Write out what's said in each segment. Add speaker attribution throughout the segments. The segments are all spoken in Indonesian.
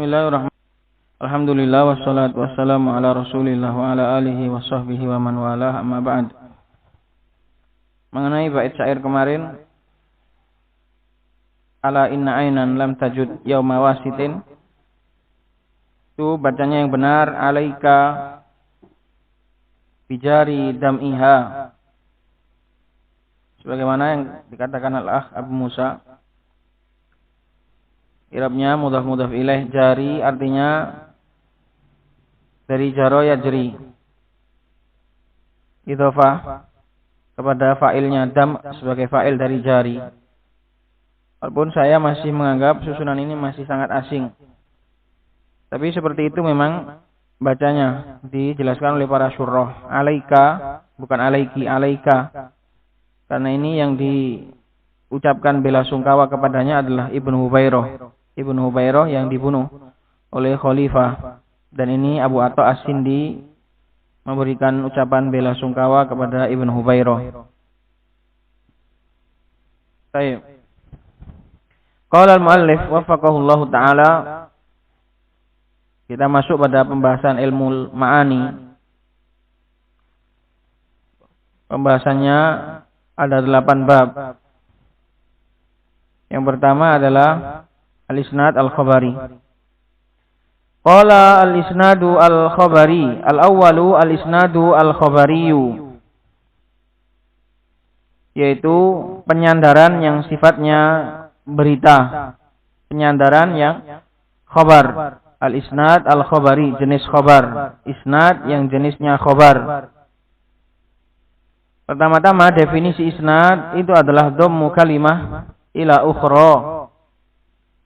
Speaker 1: Bismillahirrahmanirrahim. Alhamdulillah wassalatu wassalamu ala Rasulillah wa ala alihi wa sahbihi wa man walah, amma ba'd. Mengenai bait syair kemarin, ala inna ainan lam tajud yauma wasitin, itu bacanya yang benar, alaika bijari dam'iha, sebagaimana yang dikatakan al-akh Abu Musa. Irabnya mudhaf ilaih, jari artinya dari jaro yajri, idhofah kepada fa'ilnya dam sebagai fa'il dari jari. Walaupun saya masih menganggap susunan ini masih sangat asing, tapi seperti itu memang bacanya, dijelaskan oleh para syurrah. Alaika, bukan alaiki, alaika, karena ini yang diucapkan bela sungkawa kepadanya adalah Ibnu Hubairah yang dibunuh oleh khalifah. Dan ini Abu Atha As-Sindi memberikan ucapan bela sungkawa kepada Ibnu Hubairah. Baik. Qala al-muallif waffaqahullahu taala. Kita masuk pada pembahasan ilmu ma'ani. Pembahasannya ada 8 bab. Yang pertama adalah al-isnad al-khabari. Qala al-isnadu al-khabari, al-awwalu al-isnadu al-khabariyu, yaitu penyandaran yang sifatnya berita, penyandaran yang khabar. Al-isnad al-khabari, jenis khabar, isnad yang jenisnya khabar. Pertama-tama definisi isnad itu adalah dhammu kalimah ila ukhra,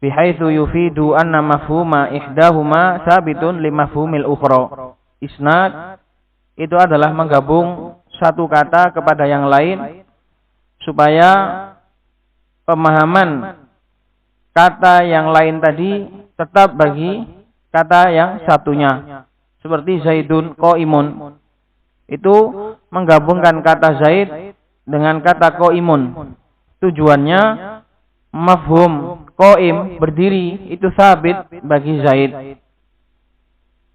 Speaker 1: bihaitsu yufidu anna mafhuma ihdahuma sabitun li mafhumil ukhra. Isnad itu adalah menggabung satu kata kepada yang lain supaya pemahaman kata yang lain tadi tetap bagi kata yang satunya. Seperti Zaidun qaimun, itu menggabungkan kata Zaid dengan kata qaimun. Tujuannya mafhum qaim, berdiri, itu sabit bagi Zaid.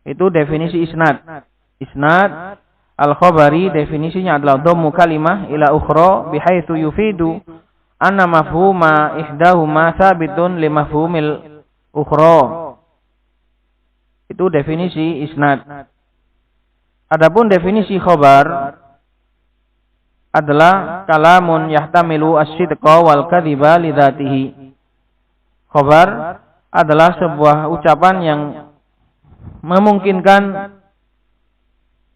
Speaker 1: Itu definisi isnad. Isnad al-khabari definisinya adalah dhammu kalimah ila ukhra bihaitsu yufidu anna mafhuma ihdahuma sabitun li mafhumil ukhra. Itu definisi isnad. Adapun definisi khabar adalah kalamun yahtamilu as-sidqa wal kadhiba li dzatihi. Khabar adalah sebuah ucapan yang memungkinkan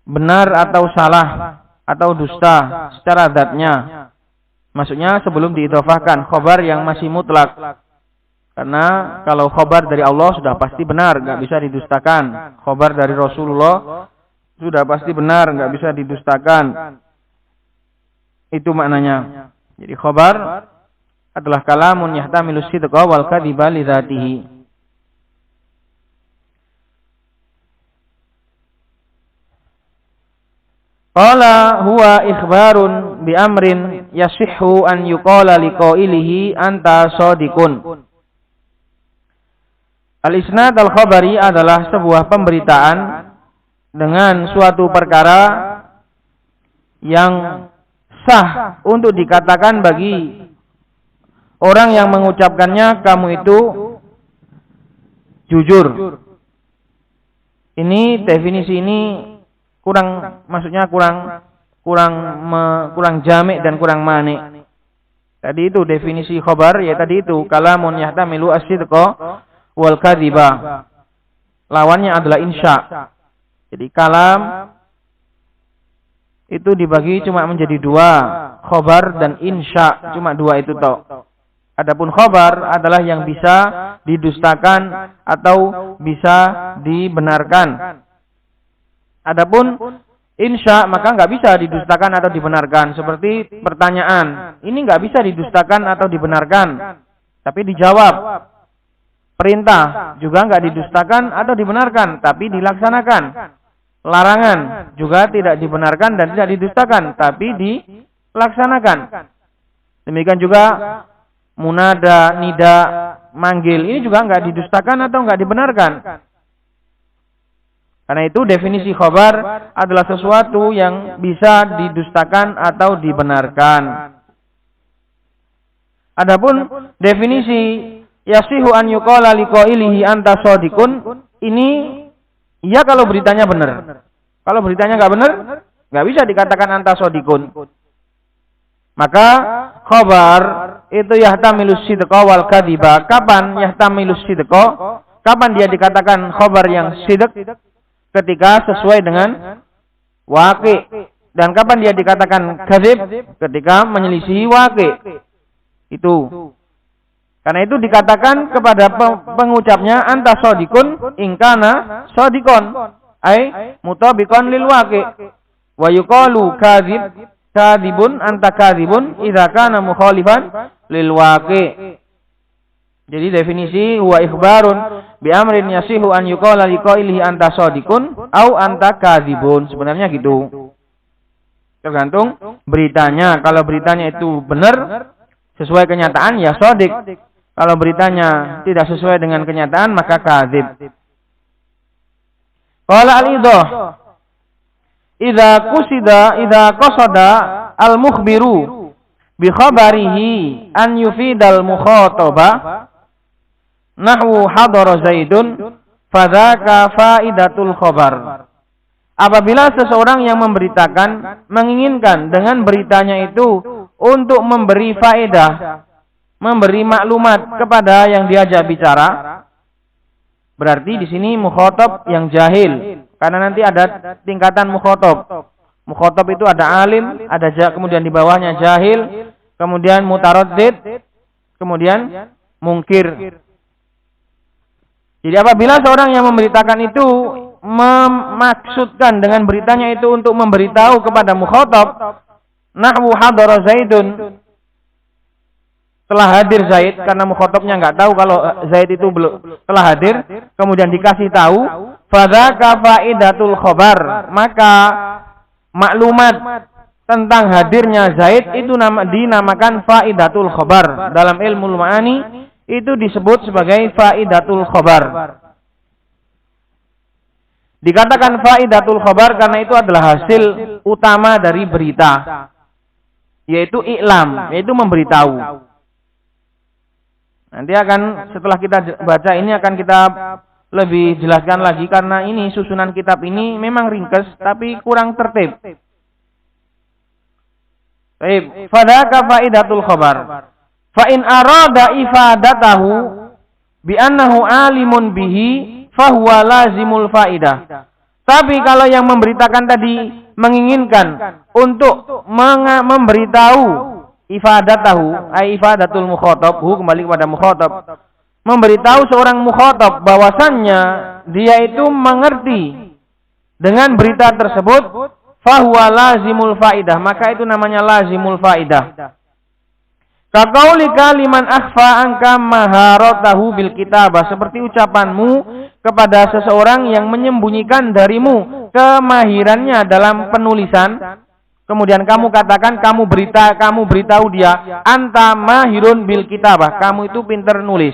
Speaker 1: benar atau salah atau dusta secara zatnya. Maksudnya sebelum diidhofahkan, khabar yang masih mutlak. Karena kalau khabar dari Allah sudah pasti benar, enggak bisa didustakan. Khabar dari Rasulullah sudah pasti benar, enggak bisa didustakan. Itu maknanya. Jadi khabar adalah kalamun yahtamilu sidqa wal kadhiba li dzatihi. Qala huwa ikhbarun bi amrin yasihhu an yuqala liqailihi anta shadiqun. Al-isnad al-khabari adalah sebuah pemberitaan dengan suatu perkara yang sah untuk dikatakan bagi orang yang mengucapkannya, kamu itu jujur. Ini definisi ini maksudnya kurang jamek dan kurang manik. Tadi itu definisi khabar, ya tadi itu kalamun yahtamilu as-sidqa wal kadhiba. Lawannya adalah insya. Jadi kalam itu dibagi cuma menjadi 2, khabar dan insya, cuma 2 itu toh. Adapun khabar adalah yang bisa didustakan atau bisa dibenarkan. Adapun insya maka nggak bisa didustakan atau dibenarkan. Seperti pertanyaan, ini nggak bisa didustakan atau dibenarkan, tapi dijawab. Perintah juga nggak didustakan atau dibenarkan, tapi dilaksanakan. Larangan juga tidak dibenarkan dan tidak didustakan, tapi dilaksanakan. Demikian juga munada, nida, manggil. Ini juga nggak didustakan atau nggak dibenarkan. Karena itu definisi khabar adalah sesuatu yang bisa didustakan atau dibenarkan. Adapun definisi yasihu an yuqala liqailihi anta shadiqun, ini iya kalau beritanya benar. Kalau beritanya nggak benar, nggak bisa dikatakan anta shadiqun. Maka khabar itu yahtamilus sidqa wal kadhiba. Kapan yahtamilus sidqa? Kapan dia dikatakan khabar yang sidq? Ketika sesuai dengan waqi. Dan kapan dia dikatakan kadzib? Ketika menyelisihi waqi. Itu. Karena itu dikatakan kepada pengucapnya anta shadiqun in kana shadiqon, ai mutabiqan lil waqi. Wa yuqalu kadzibun anta kadzibun idza kana mukhalifan lil waqi. Jadi definisi huwa ikhbarun bi amrin yasihu an yuqala liqailihi anta shadiqun au anta kadzibun. Sebenarnya gitu. Tergantung beritanya. Kalau beritanya itu benar sesuai kenyataan ya shadiq. Kalau beritanya tidak sesuai dengan kenyataan maka kadzib. Qala al-idah idza qasada al-mukhbiru bi khabarihi an yufidal mukhataba nahwu hadara Zaidun fadzaka faidatul khabar. Apabila seseorang yang memberitakan menginginkan dengan beritanya itu untuk memberi faedah, memberi maklumat kepada yang diajak bicara, berarti di sini mukhatab yang jahil, karena nanti ada tingkatan mukhatab. Mukhatab itu ada alim, ada kemudian di bawahnya jahil, kemudian mutaraddid, kemudian mungkir. Jadi apabila seorang yang memberitakan itu memaksudkan dengan beritanya itu untuk memberitahu kepada mukhatab, nahwu hadara Zaidun, telah hadir Zaid, karena mukhatabnya nggak tahu kalau Zaid itu belum telah hadir, kemudian dikasih tahu, fadzaka faidatul khabar, maka maklumat tentang hadirnya Zaid itu dinamakan faidatul khabar. Dalam ilmu ma'ani itu disebut sebagai faidatul khabar. Dikatakan faidatul khabar karena itu adalah hasil utama dari berita, yaitu i'lam, yaitu memberitahu. Nanti akan setelah kita baca ini akan kita lebih jelaskan lagi, karena ini susunan kitab ini memang ringkas tapi kurang tertib. Baik, fadzaka faidatul khabar. Fa in arada ifadatahu bi annahu alimun bihi fahuwa lazimul faidah. Tapi kalau yang memberitakan tadi menginginkan untuk memberitahu ifadatahu, ai ifadatul mukhatab, kembali kepada mukhatab, memberitahu seorang mukhatab bahwasannya dia itu mengerti dengan berita tersebut, fahuwa lazimul faidah, maka itu namanya lazimul faidah. Kaqaulika liman akhfa anka maharatahu bil kitabah, seperti ucapanmu kepada seseorang yang menyembunyikan darimu kemahirannya dalam penulisan, kemudian kamu katakan, kamu beritahu dia, anta mahirun bil kitabah, kamu itu pintar nulis.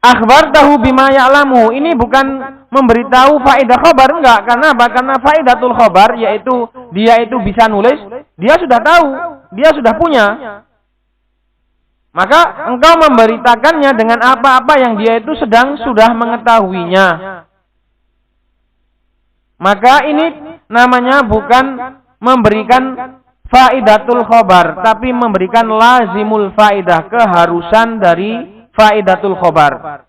Speaker 1: Akhbartahu bima ya'lamu, ini bukan memberitahu faedah khabar, enggak. Karena apa? Karena faedatul khabar yaitu dia itu bisa nulis, dia sudah tahu, dia sudah punya. Maka engkau memberitakannya dengan apa-apa yang dia itu sudah mengetahuinya. Maka ini namanya bukan memberikan faedatul khabar, tapi memberikan lazimul faedah, keharusan dari faedatul khabar.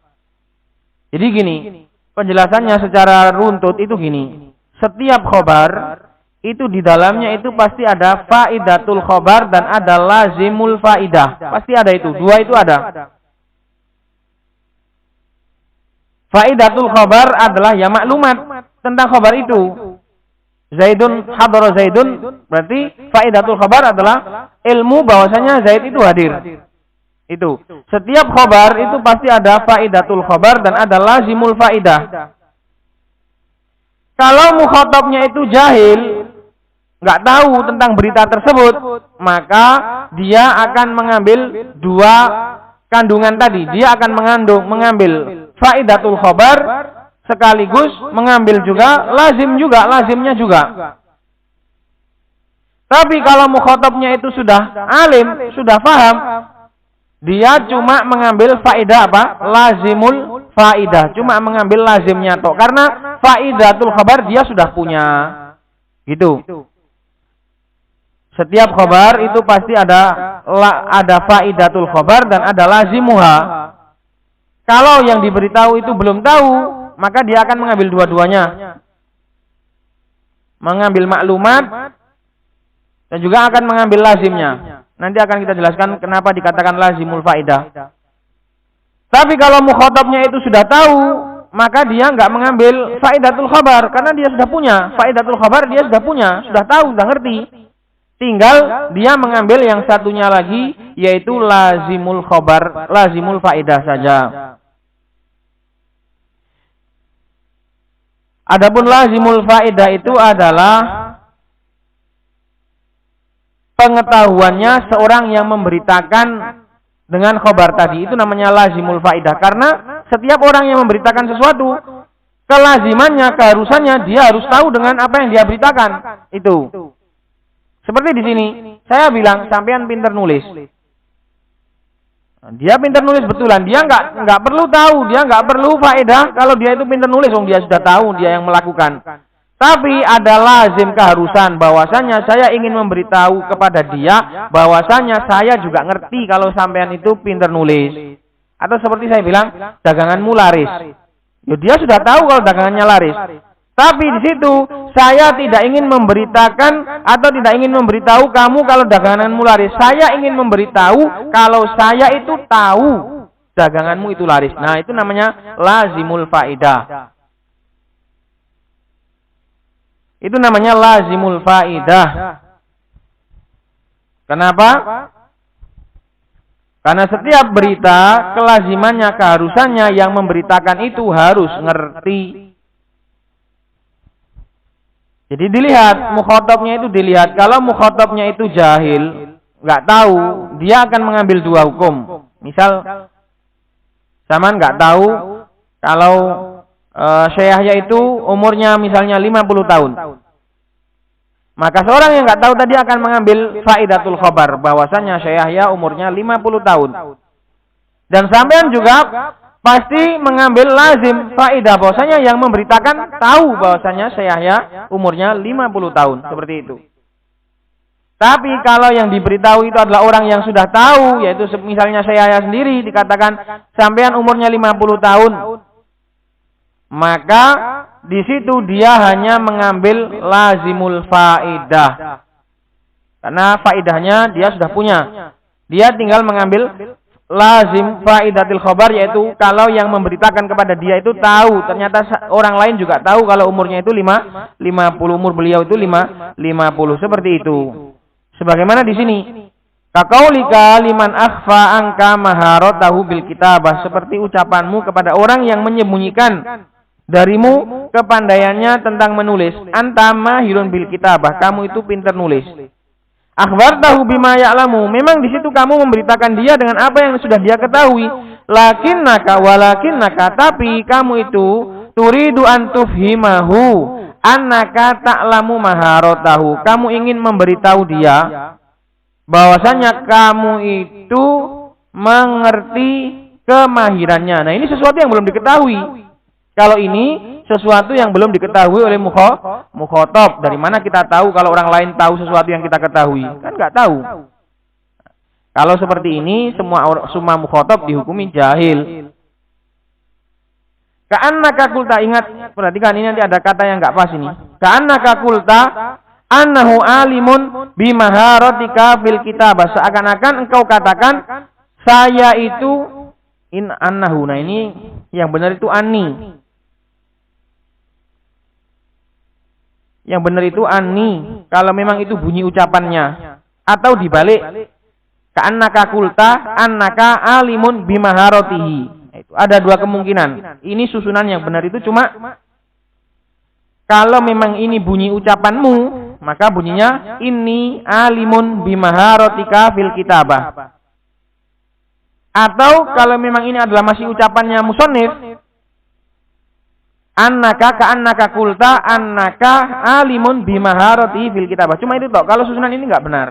Speaker 1: Jadi gini, penjelasannya secara runtut itu gini. Setiap khabar itu di dalamnya itu pasti ada faedatul khabar dan ada lazimul faedah. Pasti ada itu, dua itu ada. Faedatul khabar adalah ya maklumat tentang khabar itu. Zaidun hadara Zaidun, berarti faedatul khabar adalah ilmu bahwasanya Zaid itu hadir. Itu. Setiap khabar itu pasti ada faedatul khabar dan ada lazimul faedah. Kalau mukhatabnya itu jahil, nggak tahu tentang berita tersebut, maka dia akan mengambil dua kandungan tadi. Dia akan mengambil faidatul khabar sekaligus mengambil juga lazimnya juga. Tapi kalau mukhatabnya itu sudah alim, sudah paham, dia cuma mengambil faidah apa? Lazimul faidah. Cuma mengambil lazimnya toh. Karena faidatul khabar dia sudah punya. Gitu. Setiap khabar itu pasti ada faidatul khabar dan ada lazimuha. Kalau yang diberitahu itu belum tahu, maka dia akan mengambil dua-duanya. Mengambil maklumat dan juga akan mengambil lazimnya. Nanti akan kita jelaskan kenapa dikatakan lazimul faidah. Tapi kalau mukhatabnya itu sudah tahu, maka dia enggak mengambil faidatul khabar karena dia sudah punya. Faidatul khabar dia sudah punya, sudah tahu, sudah ngerti. Tinggal dia mengambil yang satunya lagi, yaitu lazimul khabar, lazimul faidah saja. Adapun lazimul faidah itu adalah pengetahuannya seorang yang memberitakan dengan khabar tadi. Itu namanya lazimul faidah. Karena setiap orang yang memberitakan sesuatu, kelazimannya, keharusannya, dia harus tahu dengan apa yang dia beritakan. Itu. Seperti di sini, saya bilang, sampean pintar nulis. Dia pintar nulis betulan. Dia nggak perlu tahu, dia nggak perlu faedah kalau dia itu pintar nulis. Dia sudah tahu, dia yang melakukan. Tapi ada lazim keharusan bahwasanya saya ingin memberitahu kepada dia bahwasanya saya juga ngerti kalau sampean itu pintar nulis. Atau seperti saya bilang, daganganmu laris. Ya, dia sudah tahu kalau dagangannya laris. Tapi di situ saya tidak ingin memberitakan atau tidak ingin memberitahu kamu kalau daganganmu laris. Saya ingin memberitahu kalau saya itu tahu daganganmu itu laris. Nah, itu namanya lazimul faidah. Itu namanya lazimul faidah. Kenapa? Karena setiap berita, kelazimannya, keharusannya yang memberitakan itu harus ngerti. Jadi dilihat, mukhatabnya itu dilihat. Kalau mukhatabnya itu jahil, nggak tahu, dia akan mengambil dua hukum. Misal, zaman nggak tahu kalau syekhnya itu umurnya misalnya 50 tahun. Maka seorang yang nggak tahu tadi akan mengambil faidatul khabar bahwasanya syekhnya umurnya 50 tahun. Dan sampean juga pasti mengambil lazim faidah bahwasanya yang memberitakan tahu bahwasanya syekhnya umurnya 50 tahun, seperti itu. Tapi kalau yang diberitahu itu adalah orang yang sudah tahu, yaitu misalnya syekhnya sendiri dikatakan sampean umurnya 50 tahun. Maka di situ dia hanya mengambil lazimul faidah. Karena faidahnya dia sudah punya. Dia tinggal mengambil lazim faidatil khabar, yaitu kalau yang memberitakan kepada dia itu tahu. Ternyata orang lain juga tahu kalau umurnya itu 50, umur beliau itu 50, seperti itu. Sebagaimana di sini, kaqaulika liman akhfa angka maharatahu bil kitabah, seperti ucapanmu kepada orang yang menyembunyikan darimu kepandaiannya tentang menulis. Anta mahirun bil kitabah, kamu itu pintar nulis. Akhbartahu bima ya'lamu, memang di situ kamu memberitakan dia dengan apa yang sudah dia ketahui. Walakinnaka, tapi kamu itu turidu an tufhimahu annaka ta'lamu maharatahu. Kamu ingin memberitahu dia bahwasanya kamu itu mengerti kemahirannya. Nah, ini sesuatu yang belum diketahui. Kalau ini sesuatu yang belum diketahui oleh mukhatab, dari mana kita tahu kalau orang lain tahu sesuatu yang kita ketahui? Kan nggak tahu. Kalau seperti ini, semua mukhatab dihukumi jahil. Ka'annaka qulta, ingat, perhatikan ini nanti ada kata yang nggak pas ini. Ka'annaka qulta annahu alimun bimaharatika fil kitabah, seakan-akan engkau katakan saya itu annahu. Nah, ini yang benar itu anni. Yang benar itu anni, kalau memang itu bunyi ucapannya. Atau dibalik, ka'annaka qulta annaka alimun bimaharatihi. Itu ada dua kemungkinan. Ini susunan yang benar itu cuma kalau memang ini bunyi ucapanmu, maka bunyinya inni alimun bimaharatika fil kitabah. Atau kalau memang ini adalah masih ucapannya musannif, annaka ka'annaka kulta annaka alimun bimaharati fil kitabah. Cuma itu toh. Kalau susunan ini enggak benar.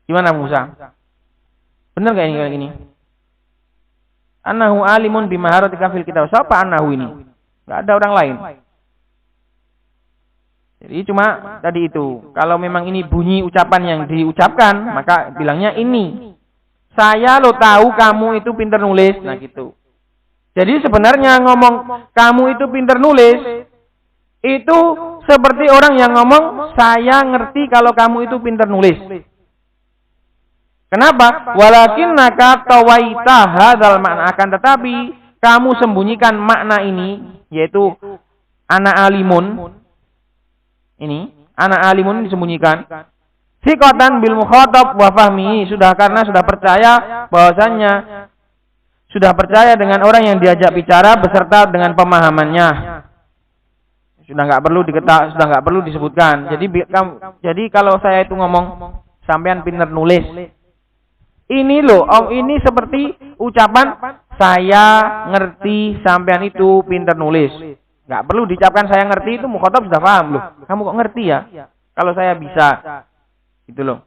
Speaker 1: Gimana Musa? Benar enggak ini kayak gini? Annahu alimun bimaharatika fil kitabah. Siapa annahu ini? Enggak ada orang lain. Jadi cuma tadi itu. Kalau memang ini bunyi ucapan yang diucapkan, maka bilangnya ini. Saya lo tahu kamu itu pintar nulis. Nah gitu. Jadi sebenarnya ngomong kamu itu pintar nulis itu seperti orang yang ngomong saya ngerti kalau kamu itu pintar nulis. Kenapa? Walakinnaka tawaita hadzal makna, akan tetapi kamu sembunyikan makna ini, yaitu ana alimun. Ini ana alimun disembunyikan. Thiqatan bil mukhatab wa fahmihi, karena sudah percaya bahwasannya sudah percaya dengan orang yang diajak bicara beserta dengan pemahamannya. Sudah nggak perlu disebutkan. Jadi kalau saya itu ngomong sampean pinter nulis. Ini loh, ini seperti ucapan saya ngerti sampean itu pinter nulis. Nggak perlu diucapkan saya ngerti, itu mukhatab sudah paham loh. Kamu kok ngerti ya? Kalau saya bisa. Gitu loh.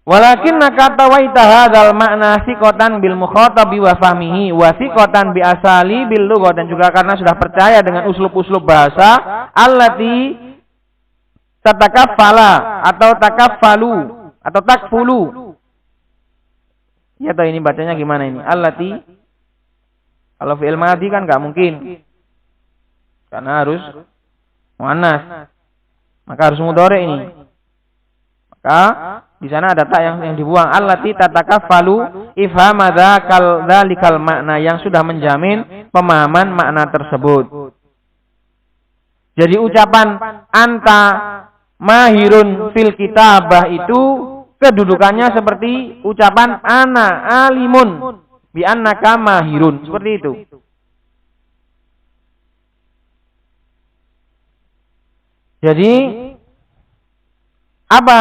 Speaker 1: Walakinnaka tawaita hadzal makna thiqatan bil mukhatabi wa fahmihi wa thiqatan bi asali bil lughah, dan juga karena sudah percaya dengan uslub-uslub bahasa allati tatakaffala atau takaffalu atau takfulu. Ya tahu ini bacanya gimana ini? Allati, kalau fi'il madhi kan enggak mungkin. Karena harus muannas. Maka harus mudhari ini. Maka di sana ada tak yang dibuang. Allati tatakaffalu ifhama dzalikal makna, yang sudah menjamin pemahaman makna tersebut. Jadi ucapan anta mahirun fil kitabah itu kedudukannya seperti ucapan ana alimun bi annaka mahirun, seperti itu. Jadi apa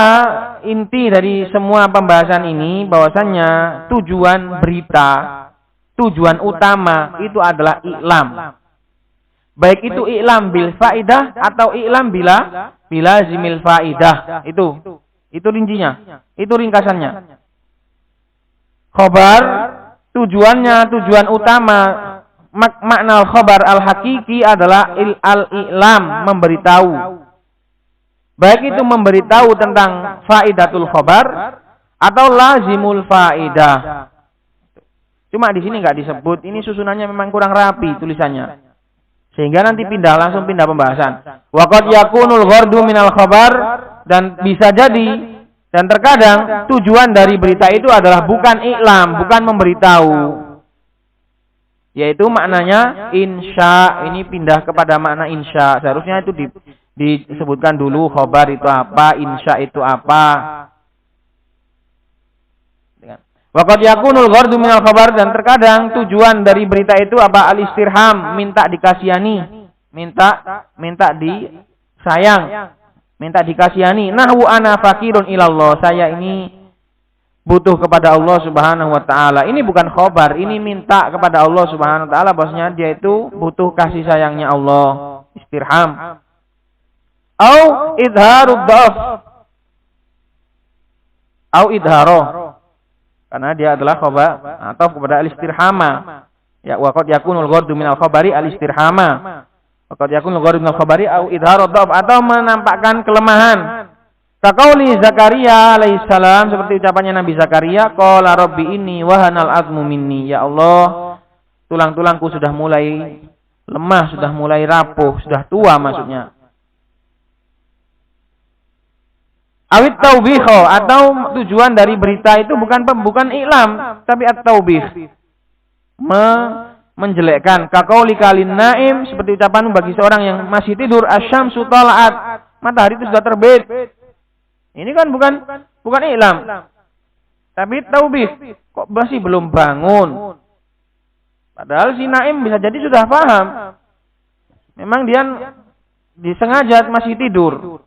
Speaker 1: inti dari semua pembahasan ini? Bahwasannya tujuan berita, tujuan utama itu adalah i'lam. Baik itu i'lam bil faidah atau i'lam bila zimil faidah. Itu rincinya, itu ringkasannya. Khobar tujuan utama, makna khobar al-hakiki adalah al-i'lam, memberitahu. Baik itu memberitahu tentang faidatul khobar atau lazimul faidah. Cuma di sini nggak disebut. Ini susunannya memang kurang rapi tulisannya. Sehingga nanti langsung pindah pembahasan. Waqad yakunul ghardu minal khobar, dan bisa jadi dan terkadang tujuan dari berita itu adalah bukan i'lam, bukan memberitahu. Yaitu maknanya insya. Ini pindah kepada makna insya. Seharusnya itu disebutkan dulu khobar itu apa, insya itu apa. Waqad yakunul ghardu minal khabar, dan terkadang tujuan dari berita itu apa? Al-istirham, minta dikasihani, minta disayang, minta dikasihani. Nahwu ana fakirun ilallah, saya ini butuh kepada Allah Subhanahu wa taala. Ini bukan khobar, ini minta kepada Allah Subhanahu wa taala, bahwasanya dia itu butuh kasih sayangnya Allah. Istirham. Au idharud dhaf. Au idharo. Karena dia adalah khobar atau kepada al-istirhama. Ya, waqad yakunul ghardu minal khabari al-istirhama. Waqad yakunul ghardu minal khabari au idharud dhaf, atau menampakkan kelemahan. Kaqauli Zakaria alaihissalam, seperti ucapannya Nabi Zakaria, qala rabbi inni wahanal azmu minni. Ya Allah, tulang-tulangku sudah mulai lemah, sudah mulai rapuh, sudah tua maksudnya. Awit taubikho, atau tujuan dari berita itu bukan i'lam, tapi at-taubih, menjelekkan. Kaqauli kalin naim, seperti ucapan bagi seorang yang masih tidur, asyamsu tala'at, matahari itu sudah terbit. Ini kan bukan i'lam, tapi taubih. Kok masih belum bangun? Padahal si naim bisa jadi sudah paham. Memang dia disengaja masih tidur.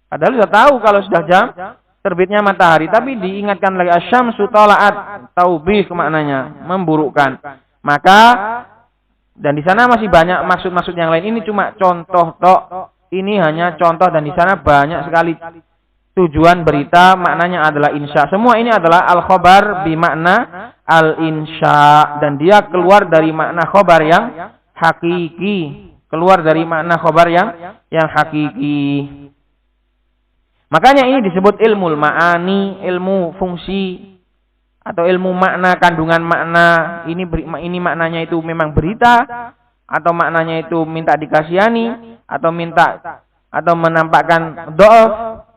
Speaker 1: Padahal sudah tahu kalau sudah jam terbitnya matahari, tapi diingatkan lagi asyamsu tala'at, taubih maknanya, memburukkan. Maka dan di sana masih banyak maksud-maksud yang lain. Ini cuma contoh tok. Ini hanya contoh dan di sana banyak sekali tujuan berita maknanya adalah insya. Semua ini adalah al-khabar bimakna al-insya dan dia keluar dari makna khabar yang hakiki. Keluar dari makna khabar yang hakiki. Makanya ini disebut ilmu ma'ani, ilmu fungsi atau ilmu makna, kandungan makna. Ini maknanya itu memang berita atau maknanya itu minta dikasihani atau minta atau menampakkan dha'af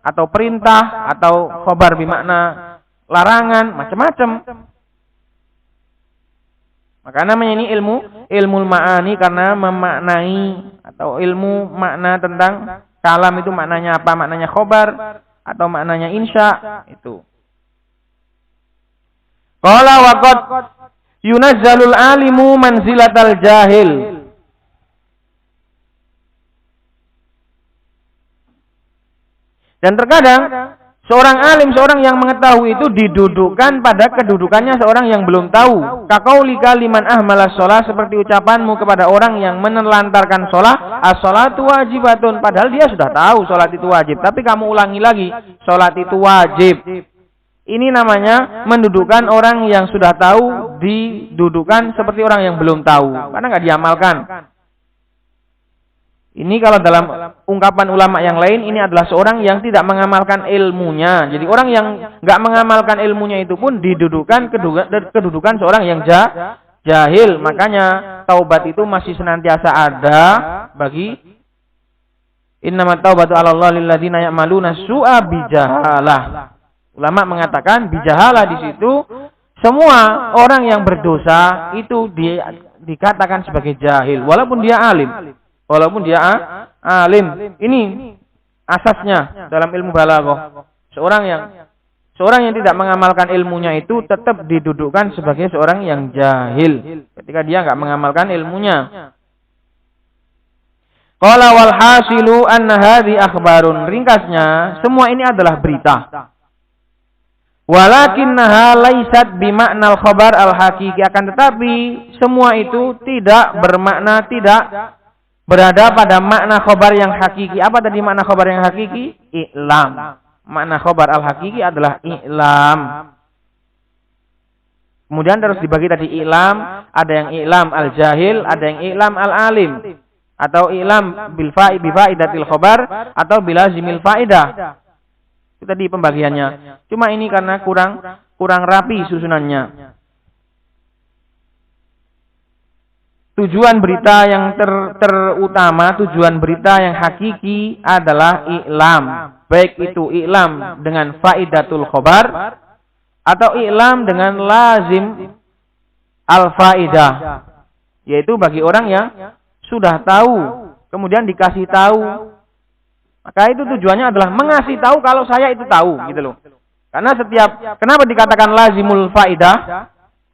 Speaker 1: atau perintah atau khabar bermakna larangan, macam-macam. Maka namanya ini ilmu ma'ani karena memaknai atau ilmu makna tentang kalam itu maknanya apa? Maknanya khobar atau maknanya insya itu. Qala waqad yunazzalul alimu manzilatal jahil. Dan terkadang seorang alim, seorang yang mengetahui itu didudukkan pada kedudukannya seorang yang belum tahu. Kaqaulika liman ahmalas shalah, seperti ucapanmu kepada orang yang menelantarkan shalah, as-shalatu wajibatun, padahal dia sudah tahu salat itu wajib, tapi kamu ulangi lagi, salat itu wajib. Ini namanya mendudukkan orang yang sudah tahu didudukan seperti orang yang belum tahu, karena nggak diamalkan. Ini kalau dalam ungkapan ulama yang lain, ini adalah seorang yang tidak mengamalkan ilmunya. Jadi orang yang nggak mengamalkan ilmunya itu pun didudukan kedudukan seorang yang jahil. Makanya taubat itu masih senantiasa ada bagi innamat taubatu 'alallahi lilladzina ya'maluna su'a bijahalah. Ulama mengatakan bijahalah di situ semua orang yang berdosa itu dikatakan sebagai jahil walaupun dia alim. Walaupun dia alim. Ini asasnya dalam ilmu balaghah. Seorang yang tidak mengamalkan ilmunya itu tetap didudukkan sebagai seorang yang jahil ketika dia enggak mengamalkan ilmunya. Qala wal hasilu anna hadhi akhbarun. Ringkasnya, semua ini adalah berita. Walakinnaha laisat bima'nal khabar al-haqiqi, akan tetapi semua itu tidak bermakna, tidak berada pada makna khobar yang hakiki. Apa tadi makna khobar yang hakiki? I'lam. Makna khobar al-hakiki adalah i'lam. Kemudian terus dibagi tadi i'lam. Ada yang i'lam al-jahil, ada yang i'lam al-alim. Atau i'lam bifaidatil khobar, atau bilazimil faidah. Itu tadi pembagiannya. Cuma ini karena kurang rapi susunannya. Tujuan berita yang terutama, tujuan berita yang hakiki adalah i'lam. Baik itu i'lam dengan faidatul khobar atau i'lam dengan lazim al-faidah. Yaitu bagi orang yang sudah tahu, kemudian dikasih tahu. Maka itu tujuannya adalah mengasih tahu kalau saya itu tahu, gitu loh. Karena kenapa dikatakan lazimul faidah?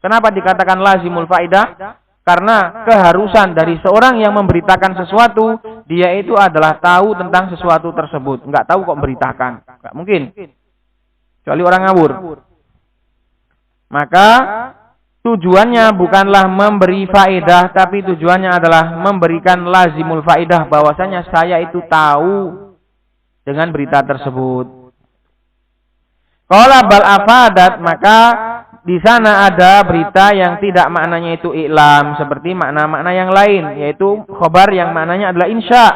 Speaker 1: Kenapa dikatakan lazimul faidah? Karena keharusan dari seorang yang memberitakan sesuatu, dia itu adalah tahu tentang sesuatu tersebut. Enggak tahu kok memberitakan. Enggak mungkin. Kecuali orang ngawur. Maka tujuannya bukanlah memberi faedah, tapi tujuannya adalah memberikan lazimul faedah, bahwasanya saya itu tahu dengan berita tersebut. Qala bal afadat, maka di sana ada berita yang tidak maknanya itu i'lam, seperti makna-makna yang lain, yaitu khobar yang maknanya adalah insya.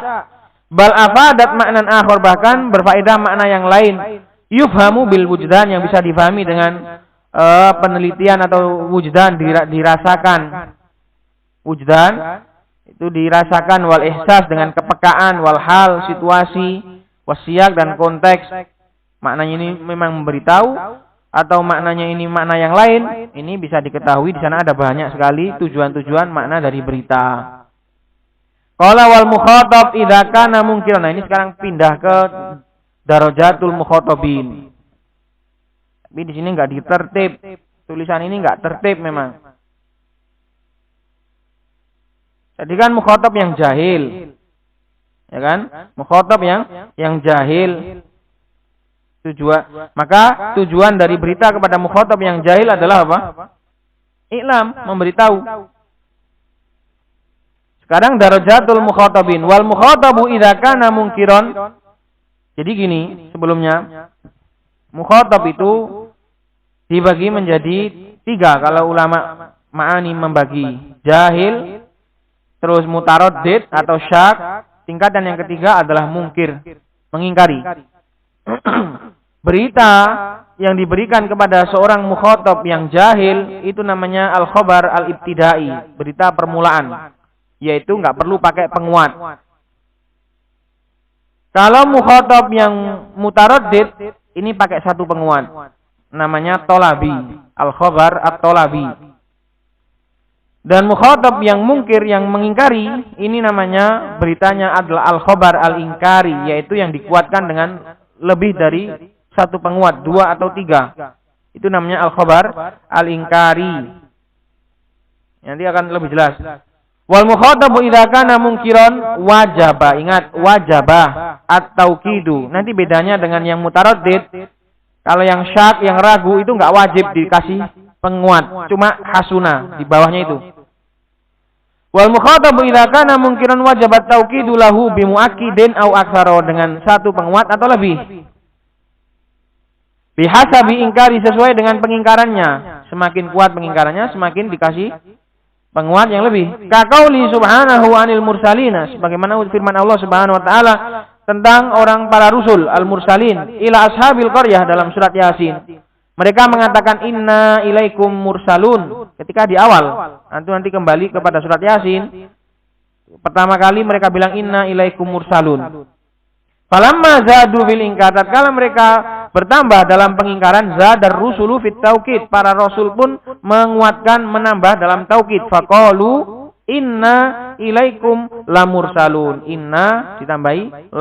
Speaker 1: Bal afadat maknan akhar, bahkan berfaedah makna yang lain. Yufhamu bil wujdan, yang bisa difahami dengan penelitian atau wujdan, dirasakan. Wujdan itu dirasakan, wal ihsas dengan kepekaan, wal hal situasi, wasiyak dan konteks. Maknanya ini memang memberitahu, atau maknanya ini makna yang lain, ini bisa diketahui. Di sana ada banyak sekali tujuan-tujuan makna dari berita. Qala wal mukhatab idza kana mungkiran. Nah, ini sekarang pindah ke darajatul mukhatabin. Tapi di sini enggak ditertib. Tulisan ini enggak tertib memang. Jadi kan mukhatab yang jahil. Ya kan? Mukhatab yang jahil. Maka tujuan dari berita kepada mukhatab yang jahil adalah apa? I'lam, memberitahu. Sekarang darajatul mukhatabin wal mukhatabu idza kana munkiran. Jadi gini, sebelumnya mukhatab itu dibagi menjadi 3 kalau ulama ma'ani membagi. Jahil, terus mutaraddid atau syak, tingkatan yang ketiga adalah mungkir, mengingkari. Berita yang diberikan kepada seorang mukhatab yang jahil itu namanya al-khabar al-ibtidai, berita permulaan, yaitu nggak perlu pakai penguat. Kalau mukhatab yang mutaraddid ini pakai satu penguat, namanya tolabi, al-khabar at-tolabi. Dan mukhatab yang mungkir, yang mengingkari, ini namanya beritanya adalah al-khabar al-ingkari, yaitu yang dikuatkan dengan lebih dari satu penguat, 2 atau 3. Itu namanya al-khabar al-ingkari. Nanti akan lebih jelas. Wal mukhatabu idza kana munkiran wajaba. Ingat, wajaba at-tauqidu. Nanti bedanya dengan yang mutaraddid. Kalau yang syak, yang ragu itu enggak wajib dikasih penguat, cuma hasuna di bawahnya itu. Wal mukhatabu idza kana munkiran wajabat tauqidu lahu bi muakkidin au aktsara, dengan satu penguat atau lebih. Bihasabi ingkari, sesuai dengan pengingkarannya. Semakin kuat pengingkarannya, semakin dikasih penguat yang lebih. Ka qauli subhanahu anil mursalina, sebagaimana firman Allah Subhanahu wa taala tentang orang para rasul al-mursalin ila ashabil qaryah dalam surat Yasin. Mereka mengatakan inna ilaikum mursalun ketika di awal. Nanti kembali kepada surat Yasin. Pertama kali mereka bilang inna ilaikum mursalun. Falamma zadu fil inkar, tatkala mereka bertambah dalam pengingkaran, zadar rusulu fit taukid, para rasul pun menguatkan, menambah dalam taukid. Faqalu inna ilaikum lamursalun. Inna ditambahi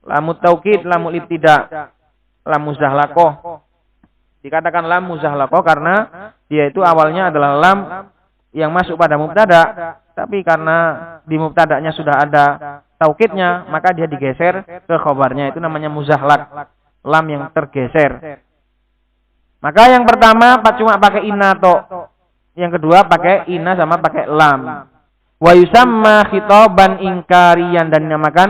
Speaker 1: lamut taukid, lamul ibtida, lam muzahlaqah. Dikatakan lam muzahlaqah karena dia itu awalnya adalah lam yang masuk pada mubtada, tapi karena di mubtadanya sudah ada taukidnya, maka dia digeser ke khobarnya. Itu namanya muzahlaq, lam yang tergeser. Maka yang pertama cuma pakai inna to, yang kedua pakai inna sama pakai lam. Wa yusamma khitaban ingkariyan, dan dinamakan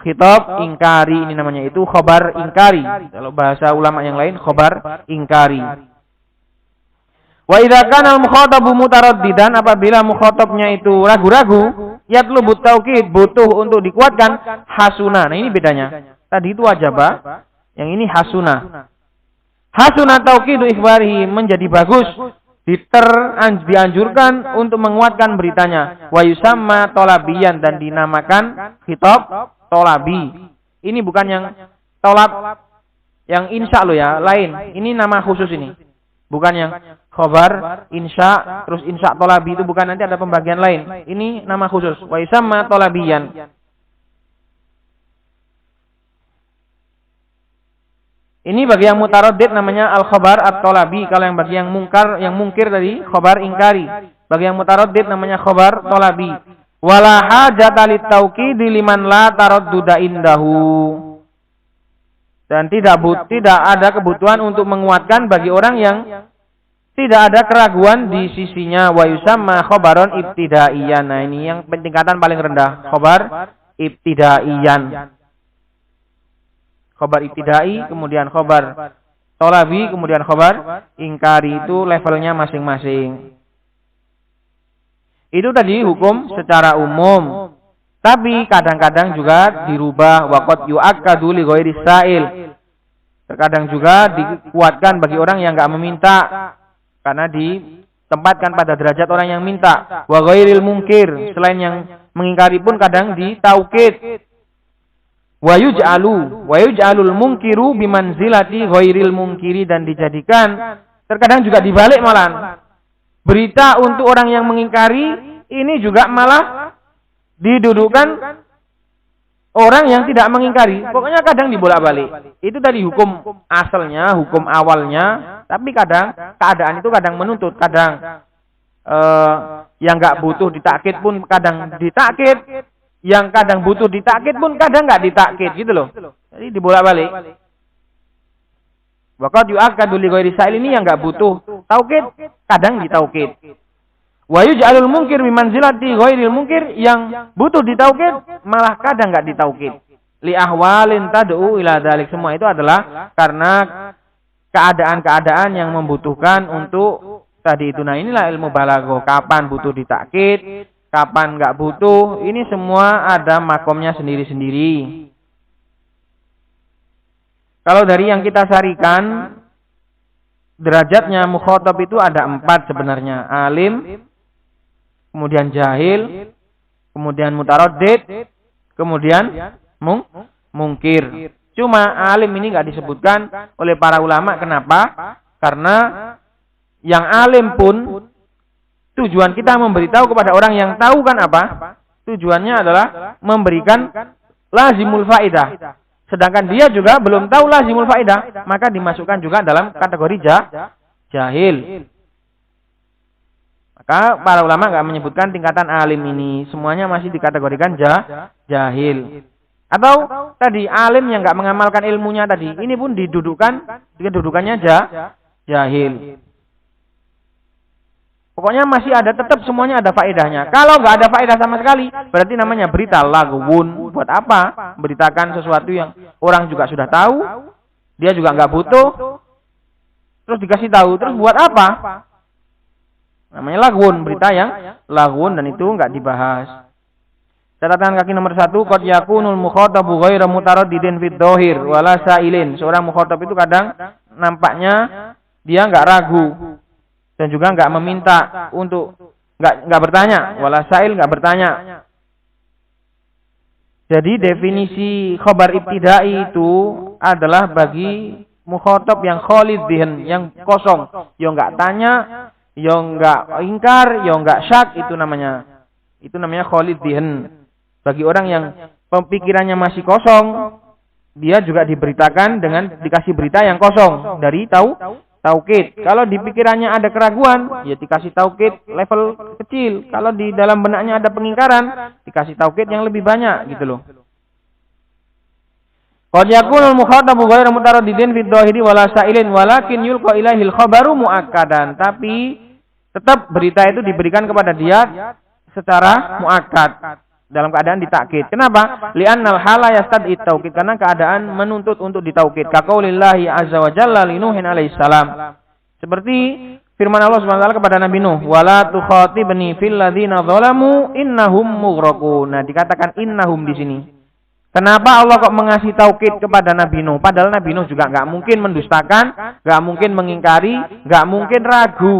Speaker 1: khitab ingkari, ini namanya itu khobar ingkari. Kalau bahasa ulama yang lain khobar ingkari. Wa idza kana al-mukhatabu mutaraddidan, apabila mukhatabnya itu ragu-ragu, yatlubu taukid, butuh untuk dikuatkan, hasuna. Nah ini bedanya. Tadi itu wajaba, yang ini hasuna. Hasuna tauqidu ikhbarihi, menjadi bagus, dianjurkan untuk menguatkan beritanya. Wa yusamma tolabiyan, dan dinamakan khitab tolabi. Ini bukan yang tolab yang insya lo ya, lain. Ini nama khusus ini. Bukan yang khobar, insya, terus insya tolabi, itu bukan, nanti ada pembagian lain. Ini nama khusus. Wa yusamma tolabiyan. Ini bagi yang mutaraddid namanya al-khabar at-tolabi. Kalau yang bagi yang mungkir tadi khobar ingkari. Bagi yang mutaraddid namanya khobar tolabi. Wala hajata litauqidi liman la taradduda indahu. Dan tidak ada kebutuhan untuk menguatkan bagi orang yang tidak ada keraguan di sisinya. Wa yusamma khabaron ibtidaiyan. Nah ini yang tingkatan paling rendah, khabar ibtidaiyan. Khabar ibtidai, kemudian khabar tolabi, kemudian khabar ingkari, itu levelnya masing-masing. Itu tadi hukum secara umum. Tapi kadang-kadang juga dirubah. Waqad yu'akkadu li ghairi sa'il. Terkadang juga dikuatkan bagi orang yang enggak meminta, karena ditempatkan pada derajat orang yang minta. Wa ghairil munkir, selain yang mengingkari pun kadang ditaukid. Wa yuj'alul munkiru bimanzilati ghairil munkiri, dan dijadikan terkadang juga dibalik malah. Berita untuk orang yang mengingkari ini juga malah didudukkan orang yang tidak mengingkari. Pokoknya kadang dibolak-balik. Itu tadi hukum asalnya, hukum awalnya. Tapi kadang keadaan itu kadang menuntut, kadang yang nggak butuh ditakkid pun kadang ditakkid. yang kadang butuh ditakkid pun kadang nggak ditakkid gitu loh. Jadi dibolak-balik. Waqad yu'akkadu li ghairi sa'il ini yang nggak butuh taukid, kadang ditaukid. Wa yuj'alul munkir bi manzilati ghairil munkir, yang butuh ditaukid malah kadang nggak ditaukid. Li ahwalin tad'u ila dzalik, semua itu adalah karena keadaan-keadaan yang membutuhkan untuk tadi itu. Nah, inilah ilmu balaghah. Kapan butuh ditakkid, kapan nggak butuh, ini semua ada makomnya sendiri-sendiri. Kalau dari yang kita sarikan, derajatnya mukhatab itu ada 4 sebenarnya. Alim, kemudian jahil, kemudian mutaraddid, kemudian mungkir. Cuma alim ini nggak disebutkan oleh para ulama. Kenapa? Karena yang alim pun tujuan kita memberitahu kepada orang yang tahu kan apa? Tujuannya adalah memberikan lazimul faidah. Sedangkan dia juga belum tahu lazimul faidah, maka dimasukkan juga dalam kategori jahil. Maka para ulama nggak menyebutkan tingkatan alim ini, semuanya masih dikategorikan jahil. Atau tadi alim yang nggak mengamalkan ilmunya tadi, ini pun kedudukannya jahil. Pokoknya masih ada, tetap semuanya ada faedahnya. Kalau nggak ada faedah sama sekali, berarti namanya berita laghwun. Buat apa? Beritakan sesuatu yang orang juga sudah tahu, dia juga nggak butuh, terus dikasih tahu, terus buat apa? Namanya laghwun, berita yang laghwun, dan itu nggak dibahas. Catatan kaki nomor 1, qad yakunul mukhatabu ghairu mutaraddidin fid dhahir wala sa'ilin. Seorang mukhatab itu kadang nampaknya dia nggak ragu dan juga nggak meminta untuk nggak bertanya, wala sa'il nggak bertanya. Jadi definisi khabar ibtidai itu adalah bagi mukhatab yang khalid dzihn, yang kosong, yang nggak tanya, yang nggak ingkar, yang nggak syak, itu namanya khalid dzihn. Bagi orang yang pemikirannya masih kosong, dia juga diberitakan dengan dikasih berita yang kosong dari taukid. Kalau di pikirannya ada keraguan, ya dikasih taukid level kecil. Kalau di dalam benaknya ada pengingkaran, dikasih taukid yang lebih banyak gitu loh. Qad yakunul mukhatabu ghairu mutaraddidin fid dhahiri wala sa'ilin walakin yulqa ilaihil khabaru muakkadan. Tapi tetap berita itu diberikan kepada dia secara muakkad, dalam keadaan ditakkid. Kenapa? Li'annal hala yastad'i taukid, karena keadaan menuntut untuk ditaukid. Kaqaulillahi azza wa jalla li Nuhin alaihi salam. Seperti firman Allah Subhanahu wa taala kepada Nabi Nuh, "Wala tukhatibni fil ladzina zalamu innahum mughraqun." Nah, dikatakan innahum di sini. Kenapa Allah kok mengasih taukid kepada Nabi Nuh? Padahal Nabi Nuh juga nggak mungkin mendustakan, nggak mungkin mengingkari, nggak mungkin ragu.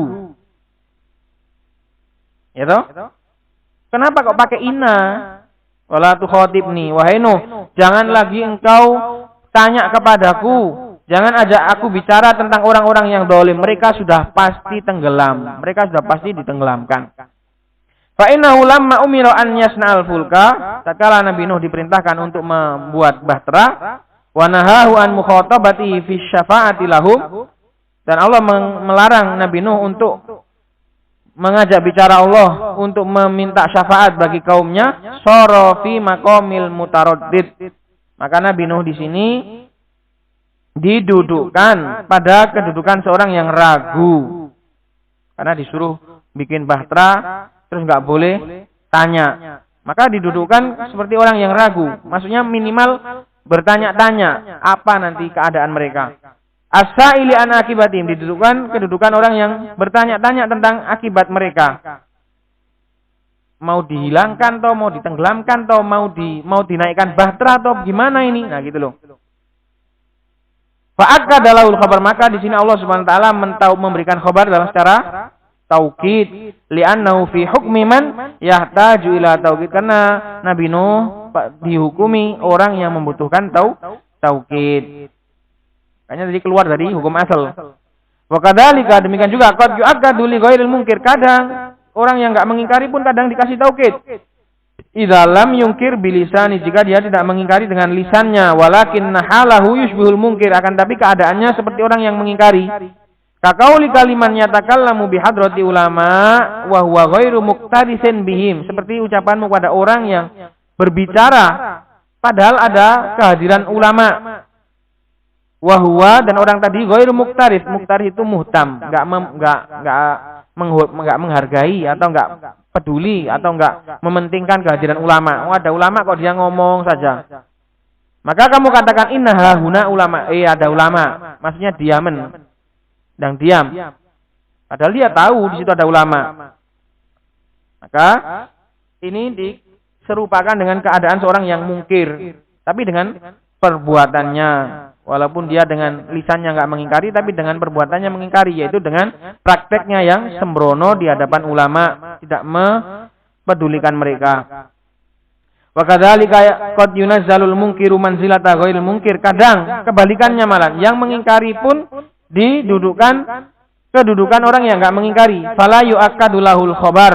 Speaker 1: Ya toh? Kenapa kok pakai inna? Wala tukhatibni, wahai Nuh, jangan lagi engkau tanya kepadaku, jangan ajak aku bicara tentang orang-orang yang dolim. Mereka sudah pasti tenggelam, mereka sudah pasti ditenggelamkan. Fa innahu lamma umira an yasna'al fulka, tatkala Nabi Nuh diperintahkan untuk membuat bahtera, wa nahahu an mukhatabati fi syafa'ati lahum, dan Allah melarang Nabi Nuh untuk mengajak bicara Allah untuk meminta syafaat bagi kaumnya, sara fi maqamil mutaraddid. Maka Nabi Nuh di sini didudukkan pada kedudukan seorang yang ragu. Karena disuruh bikin bahtera, terus nggak boleh tanya. Maka didudukkan seperti orang yang ragu. Maksudnya minimal bertanya-tanya apa nanti keadaan mereka. As-sa'ili an akibatim, didudukkan kedudukan orang yang bertanya-tanya tentang akibat mereka. Mau dihilangkan atau mau ditenggelamkan atau mau dinaikkan bahtera atau gimana ini? Nah, gitu loh. Fa'akada lahul khabar, maka di sini Allah Subhanahu wa taala memberikan khabar dalam secara taukid, li'annahu fi hukmi man yahtaju ila taukid, karena Nabi Nuh dihukumi orang yang membutuhkan taukid. Hanya tadi keluar dari hukum asal. Wa kadzalika, demikian juga qad yu'akkadu li ghairil munkir, kadang orang yang enggak mengingkari pun kadang dikasih taukid. Idza lam yunkir bilisani, jika dia tidak mengingkari dengan lisannya, walakin halahu yushbihul munkir, akan tapi keadaannya seperti orang yang mengingkari. Kaqauli kaliman yatakallamu bihadrati ulama wa huwa ghairu muqtadisin bihim, seperti ucapanmu pada orang yang berbicara padahal ada kehadiran ulama. Wahwa dan orang tadi ghairu muktarif. Muktarif itu muhtam, enggak menghargai atau enggak peduli atau enggak mementingkan kehadiran ulama. Oh, ada ulama kok dia ngomong saja. Maka kamu katakan innaha huna ulama. Ada ulama. Maksudnya diamen. Dan diam. Padahal dia tahu di situ ada ulama. Maka ini diserupakan dengan keadaan seorang yang mungkir, tapi dengan perbuatannya. Walaupun dia dengan lisannya enggak mengingkari, tapi dengan perbuatannya mengingkari, yaitu dengan prakteknya yang sembrono di hadapan ulama, tidak mempedulikan mereka. Wa kadzalika qad yunazzalul munkiru manzilata ghairil munkir. Kadang kebalikannya malah, yang mengingkari pun didudukkan kedudukan orang yang enggak mengingkari. Fala yu'akkadu lahul khabar.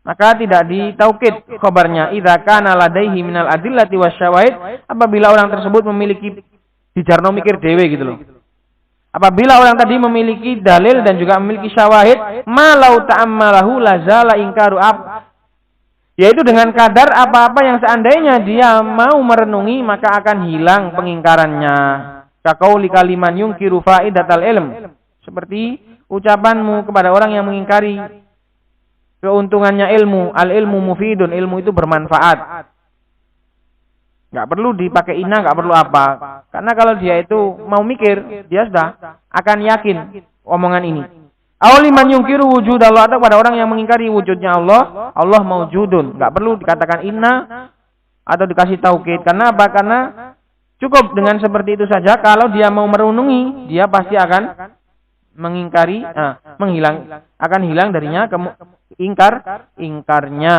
Speaker 1: Maka tidak ditaukid khabarnya. Idza kana ladaihi minal adillati wasyawahid, apabila orang tersebut memiliki dijarno mikir dewe gitu loh. Apabila orang tadi memiliki dalil dan juga memiliki syawahid, malau ta'ammalahu lazala ingkaru yaitu dengan kadar apa-apa yang seandainya dia mau merenungi maka akan hilang pengingkarannya. Kaqauli kaliman yungkiru faidatal ilm. Seperti ucapanmu kepada orang yang mengingkari keuntungannya ilmu. Al-ilmu mufidun, ilmu itu bermanfaat. Enggak perlu dipakai inna, enggak perlu apa. Karena kalau dia itu mau mikir, dia sudah akan yakin omongan ini. Auliman yungkiru wujud Allah, atau pada orang yang mengingkari wujudnya Allah, Allah maujudun. Enggak perlu dikatakan inna atau dikasih taukid. Karena apa? Karena cukup dengan seperti itu saja. Kalau dia mau merenungi, dia pasti akan mengingkari, akan hilang darinya ingkarnya.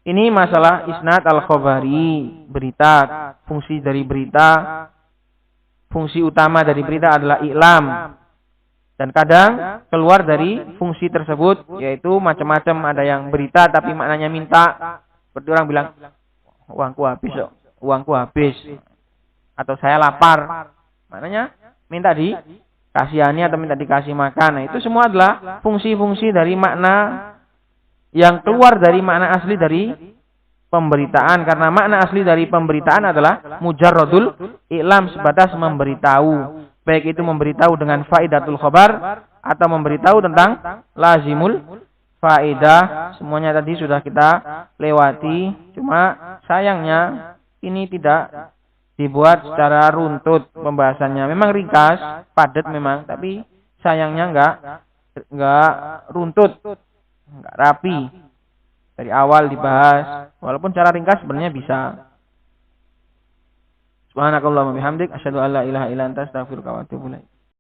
Speaker 1: Ini masalah isnad al-khabari, berita, fungsi dari berita. Fungsi utama dari berita adalah i'lam. Dan kadang keluar dari fungsi tersebut, yaitu macam-macam. Ada yang berita tapi maknanya minta. Seperti orang bilang, uangku habis. Atau saya lapar. Maknanya minta dikasihani atau minta dikasih makan. Nah, itu semua adalah fungsi-fungsi dari makna yang keluar dari makna asli dari pemberitaan. Karena makna asli dari pemberitaan adalah mujarradul i'lam, sebatas memberitahu. Baik itu memberitahu dengan faidatul khabar atau memberitahu tentang lazimul faidah. Semuanya tadi sudah kita lewati. Cuma sayangnya ini tidak dibuat secara runtut pembahasannya. Memang ringkas, padat memang, tapi sayangnya enggak runtut. Enggak rapi. Dari awal dibahas. Walaupun cara ringkas sebenarnya bisa. Subhanakallahumma bihamdik asyhadu an la ilaha illa anta astaghfiruka wa atubu ilaik.